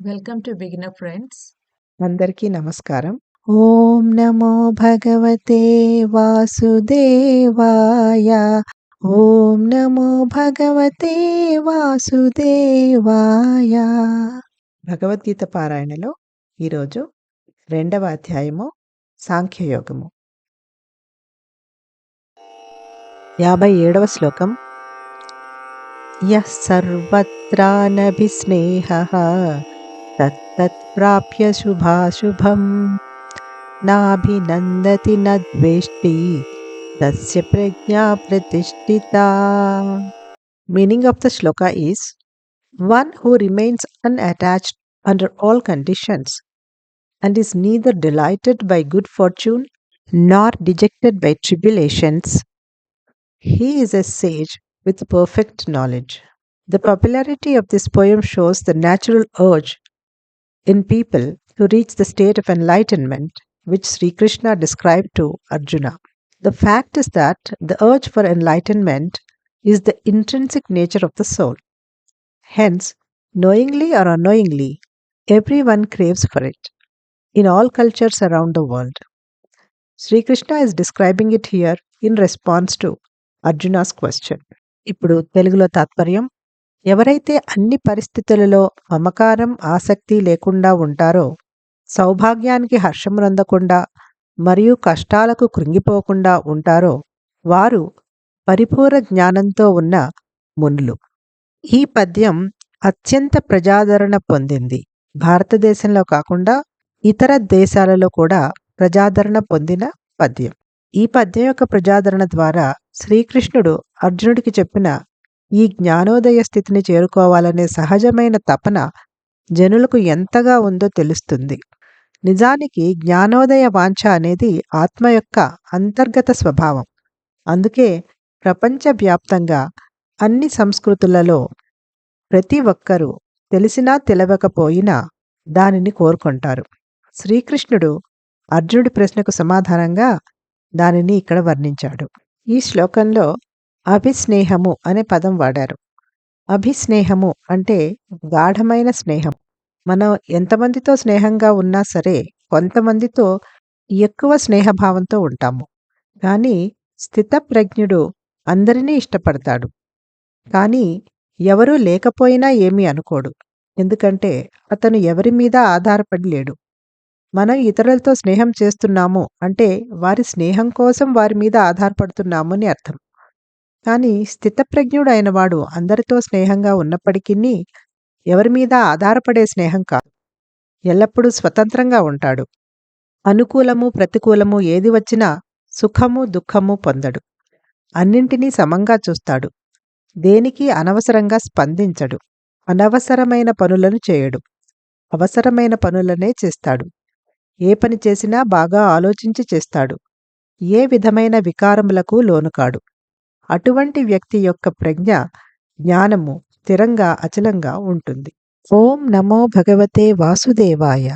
Welcome to beginner friends. అందరికీ నమస్కారం. ఓం నమో భగవతే వాసుదేవాయ. ఓం నమో భగవతే వాసుదేవాయ. భగవద్గీత పారాయణలో ఈరోజు 2వ అధ్యాయము సాంఖ్యయోగము. 57వ శ్లోకం. యః సర్వత్రానభిస్నేహః తత్తత్ప్రాప్య శుభాశుభం నాభినందతి నద్వేష్టి తస్య ప్రజ్ఞా ప్రతిష్ఠితా. Meaning of the shloka is: one who remains unattached under all conditions and is neither delighted by good fortune nor dejected by tribulations, he is a sage with perfect knowledge. The popularity of this poem shows the natural urge in people to reach the state of enlightenment which Sri Krishna described to Arjuna. The fact is that the urge for enlightenment is the intrinsic nature of the soul. Hence, knowingly or unknowingly, everyone craves for it in all cultures around the world. Sri Krishna is describing it here in response to Arjuna's question. ఇప్పుడు తెలుగులో తాత్పర్యం. ఎవరైతే అన్ని పరిస్థితులలో మమకారం ఆసక్తి లేకుండా ఉంటారో, సౌభాగ్యానికి హర్షమునందకుండా మరియు కష్టాలకు కృంగిపోకుండా ఉంటారో వారు పరిపూర్ణ జ్ఞానంతో ఉన్న మునులు. ఈ పద్యం అత్యంత ప్రజాదరణ పొందింది. భారతదేశంలో కాకుండా ఇతర దేశాలలో కూడా ప్రజాదరణ పొందిన పద్యం. ఈ పద్యం యొక్క ప్రజాదరణ ద్వారా శ్రీకృష్ణుడు అర్జునుడికి చెప్పిన ఈ జ్ఞానోదయ స్థితిని చేరుకోవాలనే సహజమైన తపన జనులకు ఎంతగా ఉందో తెలుస్తుంది. నిజానికి జ్ఞానోదయ వాంఛ అనేది ఆత్మ యొక్క అంతర్గత స్వభావం. అందుకే ప్రపంచవ్యాప్తంగా అన్ని సంస్కృతులలో ప్రతి ఒక్కరూ తెలిసినా తెలవకపోయినా దానిని కోరుకుంటారు. శ్రీకృష్ణుడు అర్జునుడి ప్రశ్నకు సమాధానంగా దానిని ఇక్కడ వర్ణించాడు. ఈ శ్లోకంలో అభిస్నేహము అనే పదం వాడారు. అభిస్నేహము అంటే గాఢమైన స్నేహం. మనం ఎంతమందితో స్నేహంగా ఉన్నా సరే కొంతమందితో ఎక్కువ స్నేహభావంతో ఉంటాము. కానీ స్థితప్రజ్ఞుడు అందరినీ ఇష్టపడతాడు. కానీ ఎవరూ లేకపోయినా ఏమీ అనుకోడు. ఎందుకంటే అతను ఎవరి మీద ఆధారపడి లేడు. మనం ఇతరులతో స్నేహం చేస్తున్నాము అంటే వారి స్నేహం కోసం వారి మీద ఆధారపడుతున్నాము అని అర్థం. కానీ స్థితప్రజ్ఞుడు అయిన వాడు అందరితో స్నేహంగా ఉన్నప్పటికీ ఎవరి మీద ఆధారపడే స్నేహం కాదు. ఎల్లప్పుడూ స్వతంత్రంగా ఉంటాడు. అనుకూలము ప్రతికూలము ఏది వచ్చినా సుఖము దుఃఖము పొందడు. అన్నింటినీ సమంగా చూస్తాడు. దేనికి అనవసరంగా స్పందించడు. అనవసరమైన పనులను చేయడు. అవసరమైన పనులనే చేస్తాడు. ఏ పని చేసినా బాగా ఆలోచించి చేస్తాడు. ఏ విధమైన వికారములకు లోనుకాడు. అటువంటి వ్యక్తి యొక్క ప్రజ్ఞ జ్ఞానము స్థిరంగా అచలంగా ఉంటుంది. ఓం నమో భగవతే వాసుదేవాయ.